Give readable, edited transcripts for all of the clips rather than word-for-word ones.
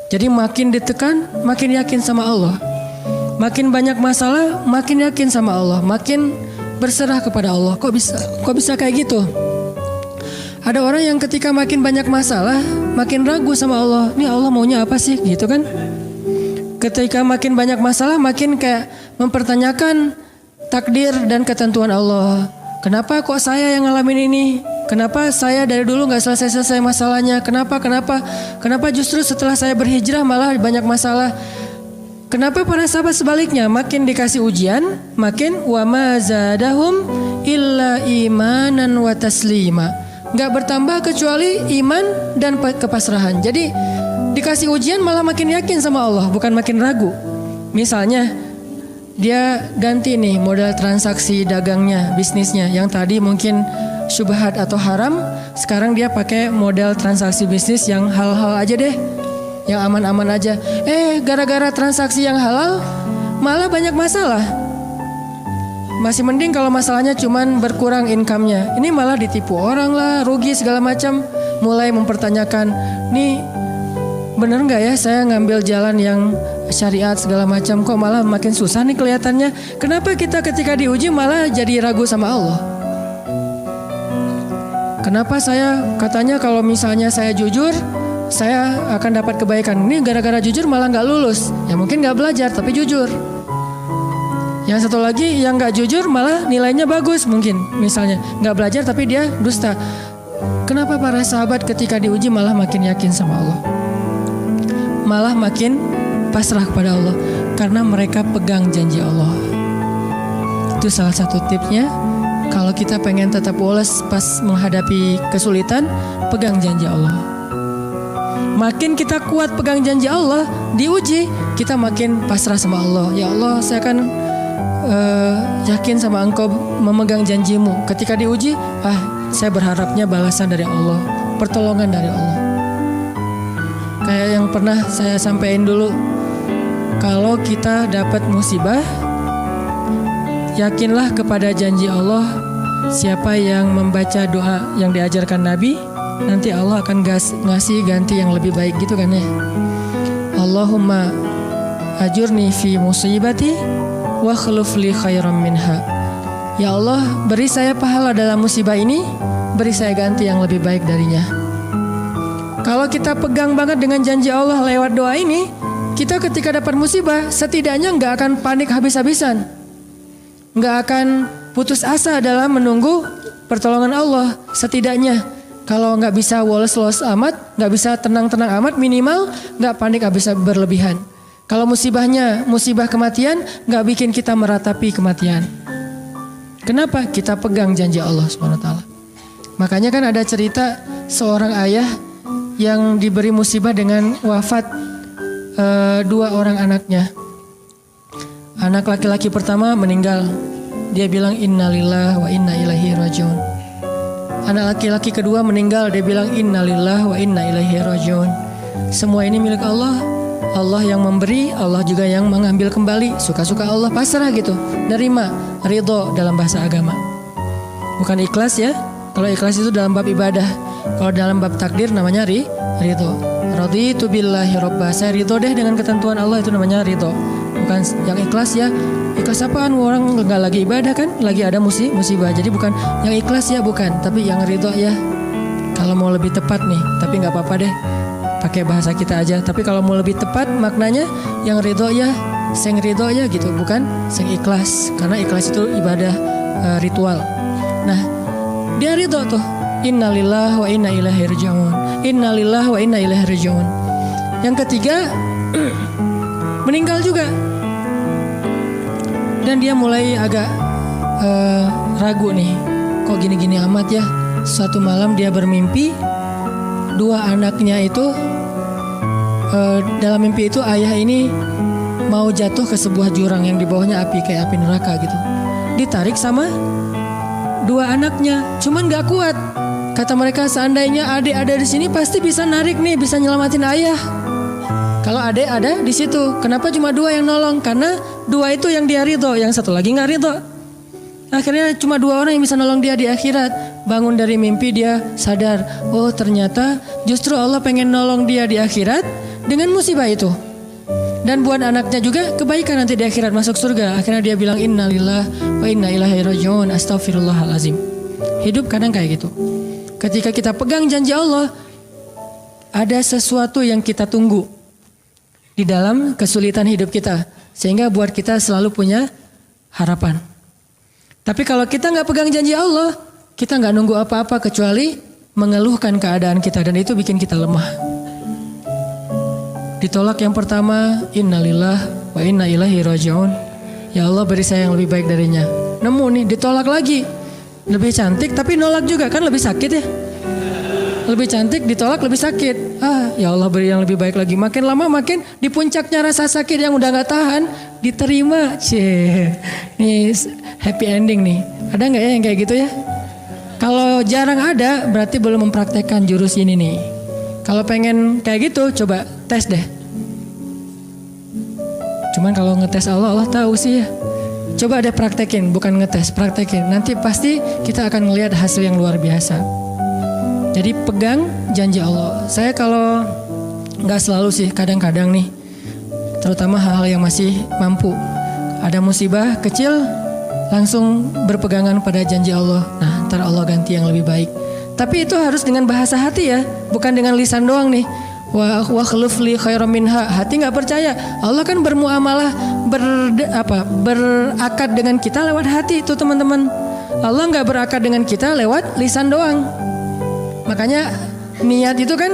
Jadi makin ditekan, makin yakin sama Allah. Makin banyak masalah, makin yakin sama Allah. Makin berserah kepada Allah. Kok bisa kayak gitu? Ada orang yang ketika makin banyak masalah, makin ragu sama Allah. Ini Allah maunya apa sih? Gitu kan? Ketika makin banyak masalah, makin kayak mempertanyakan takdir dan ketentuan Allah. Kenapa kok saya yang ngalamin ini? Kenapa saya dari dulu gak selesai-selesai masalahnya? Kenapa justru setelah saya berhijrah malah banyak masalah? Kenapa para sahabat sebaliknya? Makin dikasih ujian, makin wa ma zadahum illa imanan wa taslima. Gak bertambah kecuali iman dan kepasrahan. Jadi dikasih ujian malah makin yakin sama Allah, bukan makin ragu. Misalnya dia ganti nih model transaksi dagangnya, bisnisnya. Yang tadi mungkin syubhat atau haram, sekarang dia pakai model transaksi bisnis yang halal aja deh, yang aman-aman aja. Gara-gara transaksi yang halal malah banyak masalah. Masih mending kalau masalahnya cuman berkurang income-nya. Ini malah ditipu orang lah, rugi segala macam. Mulai mempertanyakan, nih bener nggak ya saya ngambil jalan yang syariat segala macam, kok malah makin susah nih kelihatannya. Kenapa kita ketika diuji malah jadi ragu sama Allah? Kenapa saya katanya kalau misalnya saya jujur saya akan dapat kebaikan. Ini gara-gara jujur malah nggak lulus. Ya mungkin nggak belajar tapi jujur. Yang satu lagi yang nggak jujur malah nilainya bagus mungkin. Misalnya nggak belajar tapi dia dusta. Kenapa para sahabat ketika diuji malah makin yakin sama Allah? Malah makin pasrah kepada Allah karena mereka pegang janji Allah. Itu salah satu tipsnya. Kalau kita pengen tetap woles pas menghadapi kesulitan, pegang janji Allah. Makin kita kuat pegang janji Allah, diuji, kita makin pasrah sama Allah. Ya Allah, saya akan yakin sama Engkau memegang janjimu. Ketika diuji, saya berharapnya balasan dari Allah, pertolongan dari Allah. Kayak yang pernah saya sampaikan dulu, kalau kita dapat musibah, yakinlah kepada janji Allah. Siapa yang membaca doa yang diajarkan Nabi, nanti Allah akan ngasih ganti yang lebih baik gitu kan ya. Allahumma ajurni fi musibati wa khuluf li khairam minha. Ya Allah, beri saya pahala dalam musibah ini, beri saya ganti yang lebih baik darinya. Kalau kita pegang banget dengan janji Allah lewat doa ini, kita ketika dapat musibah setidaknya nggak akan panik habis-habisan, nggak akan putus asa dalam menunggu pertolongan Allah. Setidaknya kalau nggak bisa woles-woles amat, nggak bisa tenang-tenang amat, minimal nggak panik habis berlebihan. Kalau musibahnya musibah kematian, nggak bikin kita meratapi kematian. Kenapa? Kita pegang janji Allah SWT. Makanya kan ada cerita seorang ayah yang diberi musibah dengan wafat 2 orang anaknya. Anak laki-laki pertama meninggal. Dia bilang innalillahi wa inna ilaihi rajiun. Anak laki-laki kedua meninggal. Dia bilang innalillahi wa inna ilaihi rajiun. Semua ini milik Allah. Allah yang memberi, Allah juga yang mengambil kembali. Suka-suka Allah, pasrah gitu. Nerima, ridho dalam bahasa agama. Bukan ikhlas ya. Kalau ikhlas itu dalam bab ibadah. Kalau dalam bab takdir namanya ridho. Raditu billahi robba. Saya ridho deh dengan ketentuan Allah, itu namanya ridho. Bukan yang ikhlas ya. Ikhlas apaan? Orang gak lagi ibadah kan, lagi ada musibah. Jadi bukan yang ikhlas ya, bukan. Tapi yang ridho ya. Kalau mau lebih tepat nih, tapi gak apa-apa deh, pakai bahasa kita aja. Tapi kalau mau lebih tepat maknanya, yang ridho ya, sing ridho ya gitu, bukan sing ikhlas. Karena ikhlas itu ibadah ritual. Nah, dia ridho tuh. Innalillahi wa inna ilaihi rajiun. Innalillahi wa inna ilaihi rajiun. Yang ketiga meninggal juga. Dan dia mulai agak ragu nih. Kok gini-gini amat ya. Suatu malam dia bermimpi 2 anaknya itu dalam mimpi itu ayah ini mau jatuh ke sebuah jurang yang di bawahnya api, kayak api neraka gitu. Ditarik sama 2 anaknya, cuman gak kuat. Kata mereka, seandainya adik ada di sini pasti bisa narik nih, bisa nyelamatin ayah. Kalau adik ada di situ, kenapa cuma 2 yang nolong? Karena 2 itu yang dia ridho, yang satu lagi nggak ridho. Akhirnya cuma 2 orang yang bisa nolong dia di akhirat. Bangun dari mimpi dia sadar, oh ternyata justru Allah pengen nolong dia di akhirat dengan musibah itu. Dan buat anaknya juga kebaikan nanti di akhirat masuk surga. Akhirnya dia bilang innalillahi wa inna ilaihi rajiun, astaghfirullahalazim. Hidup kadang kayak gitu. Ketika kita pegang janji Allah, ada sesuatu yang kita tunggu di dalam kesulitan hidup kita, sehingga buat kita selalu punya harapan. Tapi kalau kita nggak pegang janji Allah, kita nggak nunggu apa-apa kecuali mengeluhkan keadaan kita, dan itu bikin kita lemah. Ditolak yang pertama, innalillahi wa inna ilaihi rajiun. Ya Allah, beri saya yang lebih baik darinya. Nemu nih, ditolak lagi. Lebih cantik tapi nolak juga, kan lebih sakit ya. Lebih cantik ditolak lebih sakit. Ya Allah, beri yang lebih baik lagi. Makin lama makin di puncaknya rasa sakit yang udah gak tahan, diterima. Ini happy ending nih. Ada gak ya yang kayak gitu ya? Kalau jarang ada, berarti belum mempraktekkan jurus ini nih. Kalau pengen kayak gitu, coba tes deh. Cuman kalau ngetes Allah, Allah tahu sih ya. Coba deh praktekin, bukan ngetes, praktekin. Nanti pasti kita akan ngelihat hasil yang luar biasa. Jadi pegang janji Allah. Saya kalau nggak selalu sih, kadang-kadang nih, terutama hal-hal yang masih mampu. Ada musibah kecil, langsung berpegangan pada janji Allah. Nah, ntar Allah ganti yang lebih baik. Tapi itu harus dengan bahasa hati ya, bukan dengan lisan doang nih. Wa khluf li khairam minha. Hati nggak percaya. Allah kan bermuamalah, berakad dengan kita lewat hati itu teman-teman. Allah nggak berakad dengan kita lewat lisan doang. Makanya niat itu kan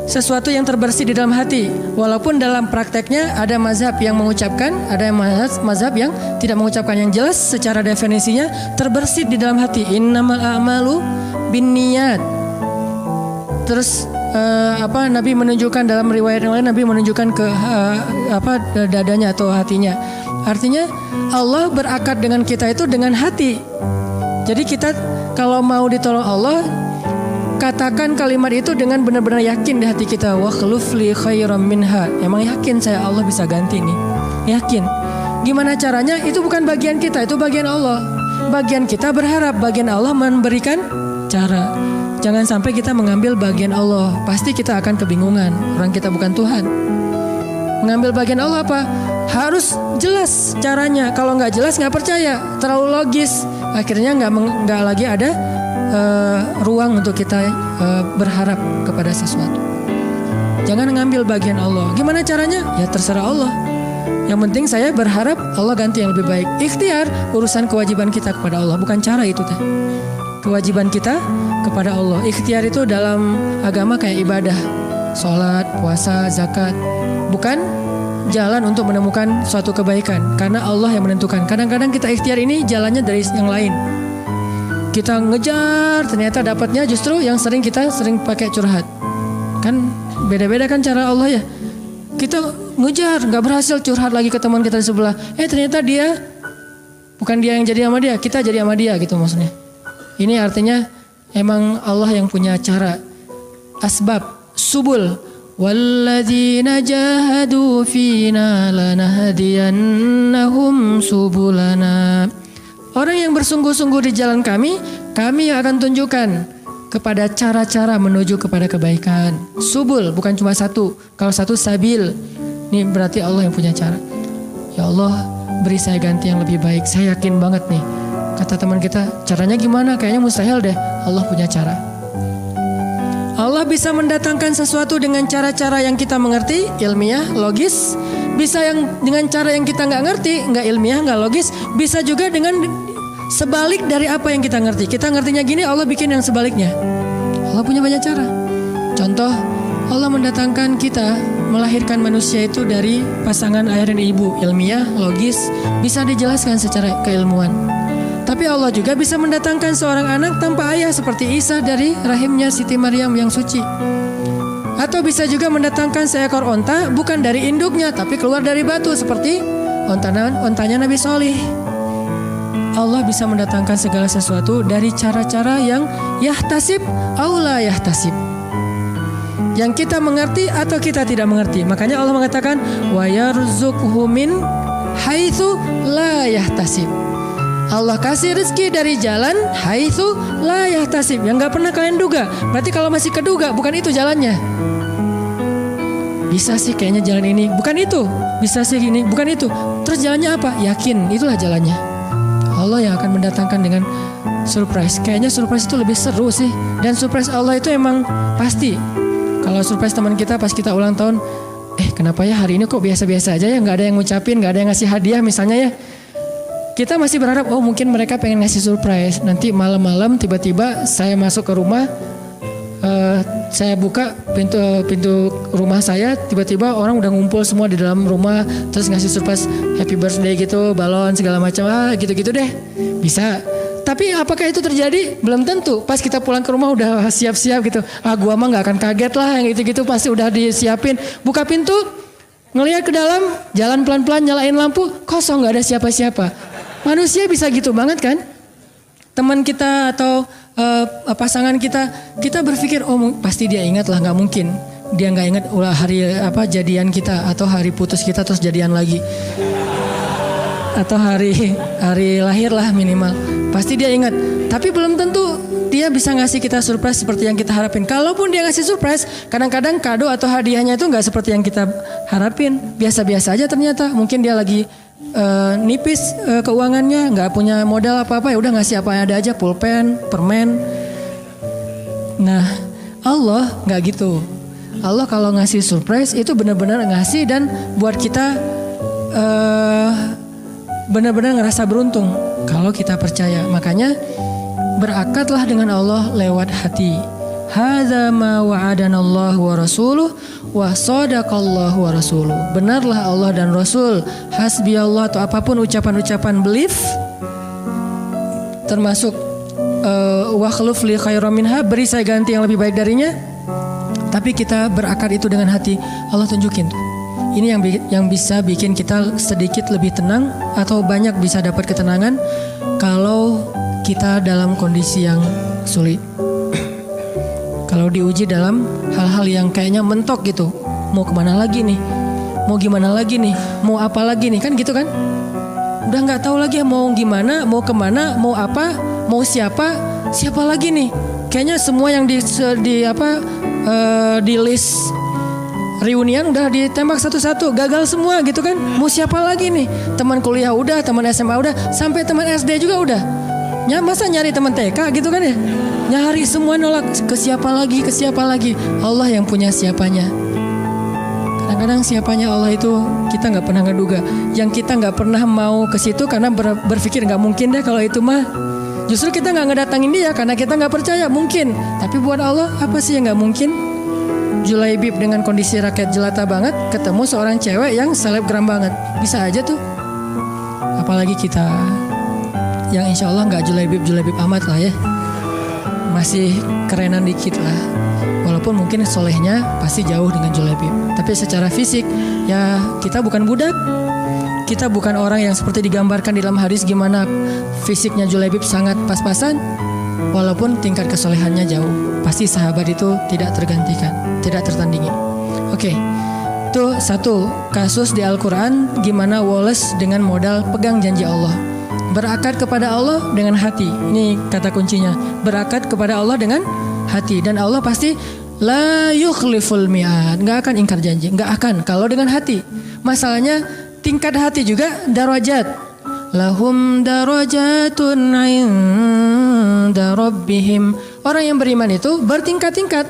sesuatu yang terbersih di dalam hati. Walaupun dalam prakteknya ada mazhab yang mengucapkan, ada mazhab yang tidak mengucapkan. Yang jelas secara definisinya terbersih di dalam hati. Innamal a'malu binniyat. Terus Nabi menunjukkan dalam riwayat yang lain, Nabi menunjukkan ke dadanya atau hatinya. Artinya Allah berakad dengan kita itu dengan hati. Jadi kita kalau mau ditolong Allah, katakan kalimat itu dengan benar-benar yakin di hati kita. Wa khluf li khairam minha. Emang yakin saya Allah bisa ganti nih. Yakin. Gimana caranya? Itu bukan bagian kita, itu bagian Allah. Bagian kita berharap, bagian Allah memberikan cara. Jangan sampai kita mengambil bagian Allah. Pasti kita akan kebingungan. Orang kita bukan Tuhan. Mengambil bagian Allah apa? Harus jelas caranya. Kalau nggak jelas nggak percaya. Terlalu logis. Akhirnya nggak lagi ada ruang untuk kita berharap kepada sesuatu. Jangan ngambil bagian Allah. Gimana caranya? Ya terserah Allah. Yang penting saya berharap Allah ganti yang lebih baik. Ikhtiar urusan kewajiban kita kepada Allah. Bukan cara itu teh. Kewajiban kita kepada Allah. Ikhtiar itu dalam agama kayak ibadah, sholat, puasa, zakat. Bukan jalan untuk menemukan suatu kebaikan, karena Allah yang menentukan. Kadang-kadang kita ikhtiar ini jalannya dari yang lain. Kita ngejar, ternyata dapatnya justru yang sering pakai curhat. Kan beda-beda kan cara Allah ya. Kita ngejar, nggak berhasil, curhat lagi ke teman kita di sebelah. Ternyata dia bukan dia yang jadi sama dia, kita jadi sama dia gitu maksudnya. Ini artinya emang Allah yang punya cara, asbab, subul. Walladzina jahadu fina lanahdiyannahum subulana. Orang yang bersungguh-sungguh di jalan kami yang akan tunjukkan kepada cara-cara menuju kepada kebaikan. Subul bukan cuma satu. Kalau satu sabil, ini berarti Allah yang punya cara. Ya Allah, beri saya ganti yang lebih baik. Saya yakin banget nih. Kata teman kita, caranya gimana? Kayaknya mustahil deh. Allah punya cara. Allah bisa mendatangkan sesuatu dengan cara-cara yang kita mengerti, ilmiah, logis. Bisa yang dengan cara yang kita nggak ngerti, nggak ilmiah, nggak logis. Bisa juga dengan sebalik dari apa yang kita ngerti. Kita ngertinya gini, Allah bikin yang sebaliknya. Allah punya banyak cara. Contoh, Allah mendatangkan kita, melahirkan manusia itu dari pasangan ayah dan ibu. Ilmiah, logis, bisa dijelaskan secara keilmuan. Tapi Allah juga bisa mendatangkan seorang anak tanpa ayah seperti Isa dari rahimnya Siti Maryam yang suci. Atau bisa juga mendatangkan seekor onta bukan dari induknya tapi keluar dari batu seperti ontanya Nabi Solih. Allah bisa mendatangkan segala sesuatu dari cara-cara yang yahtasib aula yahtasib. Yang kita mengerti atau kita tidak mengerti. Makanya Allah mengatakan wa yarzuqhu min haitsu la yahtasib. Allah kasih rezeki dari jalan haitsu la yahtasib, yang gak pernah kalian duga. Berarti kalau masih keduga bukan itu jalannya. bisa sih kayaknya jalan ini, bukan itu. Bisa sih gini, bukan itu. Terus jalannya apa? Yakin, itulah jalannya. Allah yang akan mendatangkan dengan surprise. Kayaknya surprise itu lebih seru sih. Dan surprise Allah itu emang pasti. Kalau surprise teman kita pas kita ulang tahun, kenapa ya hari ini kok biasa-biasa aja ya, nggak ada yang ngucapin, nggak ada yang ngasih hadiah misalnya ya. Kita masih berharap, mungkin mereka pengen ngasih surprise. Nanti malam-malam tiba-tiba saya masuk ke rumah, saya buka pintu rumah saya, tiba-tiba orang udah ngumpul semua di dalam rumah, terus ngasih surprise happy birthday gitu, balon segala macam, gitu-gitu deh. Bisa. Tapi apakah itu terjadi? Belum tentu. Pas kita pulang ke rumah udah siap-siap gitu. Gua mah nggak akan kaget lah, yang gitu-gitu pasti udah disiapin. Buka pintu, ngelihat ke dalam, jalan pelan-pelan, nyalain lampu, kosong, nggak ada siapa-siapa. Manusia bisa gitu banget kan? Teman kita atau pasangan kita berpikir, pasti dia ingat lah, nggak mungkin dia nggak ingat hari jadian kita atau hari putus kita terus jadian lagi, atau hari lahir lah minimal, pasti dia ingat. Tapi belum tentu dia bisa ngasih kita surprise seperti yang kita harapin. Kalaupun dia ngasih surprise, kadang-kadang kado atau hadiahnya itu nggak seperti yang kita harapin, biasa-biasa aja ternyata. Mungkin dia lagi nipis keuangannya, nggak punya modal apa-apa, ya udah ngasih apa yang ada aja, pulpen, permen. Nah, Allah nggak gitu. Allah kalau ngasih surprise itu benar-benar ngasih dan buat kita benar-benar ngerasa beruntung kalau kita percaya. Makanya berakatlah dengan Allah lewat hati. Hadza ma wa'adanallahu wa rasuluh wa sadaqallahu wa rasuluh. Benarlah Allah dan Rasul. Hasbi Allah atau apapun ucapan-ucapan belief, termasuk wa khluf li khairam minha, beri saya ganti yang lebih baik darinya. Tapi kita berakad itu dengan hati. Allah tunjukin tuh. Ini yang bisa bikin kita sedikit lebih tenang atau banyak bisa dapat ketenangan kalau kita dalam kondisi yang sulit. Kalau diuji dalam hal-hal yang kayaknya mentok gitu, mau kemana lagi nih, mau gimana lagi nih, mau apa lagi nih, kan gitu kan? Udah nggak tahu lagi mau gimana, mau kemana, mau apa, mau siapa lagi nih? Kayaknya semua yang di list reunian udah ditembak satu-satu, gagal semua gitu kan? Mau siapa lagi nih? Teman kuliah udah, teman SMA udah, sampai teman SD juga udah. Masa nyari teman TK gitu kan ya? Nyari semua nolak, ke siapa lagi? Allah yang punya siapanya. Kadang-kadang siapanya Allah itu kita nggak pernah ngeduga. Yang kita nggak pernah mau ke situ karena berpikir nggak mungkin deh kalau itu mah. Justru kita nggak ngedatangin dia karena kita nggak percaya mungkin. Tapi buat Allah apa sih yang nggak mungkin? Julaibib dengan kondisi rakyat jelata banget ketemu seorang cewek yang selebgram banget, bisa aja tuh. Apalagi kita yang insya Allah nggak julaibib amat lah ya, masih kerenan dikit lah. Walaupun mungkin solehnya pasti jauh dengan julaibib, tapi secara fisik ya kita bukan budak. Kita bukan orang yang seperti digambarkan di dalam hadis gimana fisiknya julaibib sangat pas-pasan. Walaupun tingkat kesolehannya jauh, pasti sahabat itu tidak tergantikan, tidak tertandingi. Oke, itu satu kasus di Al-Quran gimana Wallace dengan modal pegang janji Allah. Berakad kepada Allah dengan hati. Ini kata kuncinya. Berakad kepada Allah dengan hati. Dan Allah pasti la yukhliful mi'ad. Gak akan ingkar janji. Gak akan kalau dengan hati. Masalahnya tingkat hati juga darajat. Lahum darajatun inda rabbihim. Orang yang beriman itu bertingkat-tingkat.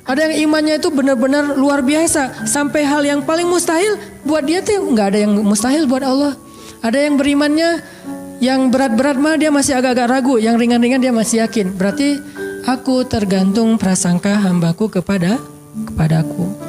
Ada yang imannya itu benar-benar luar biasa. Sampai hal yang paling mustahil buat dia tuh gak ada yang mustahil buat Allah. Ada yang berimannya yang berat-berat mah dia masih agak-agak ragu, yang ringan-ringan dia masih yakin. Berarti aku tergantung prasangka hambaku kepadaku.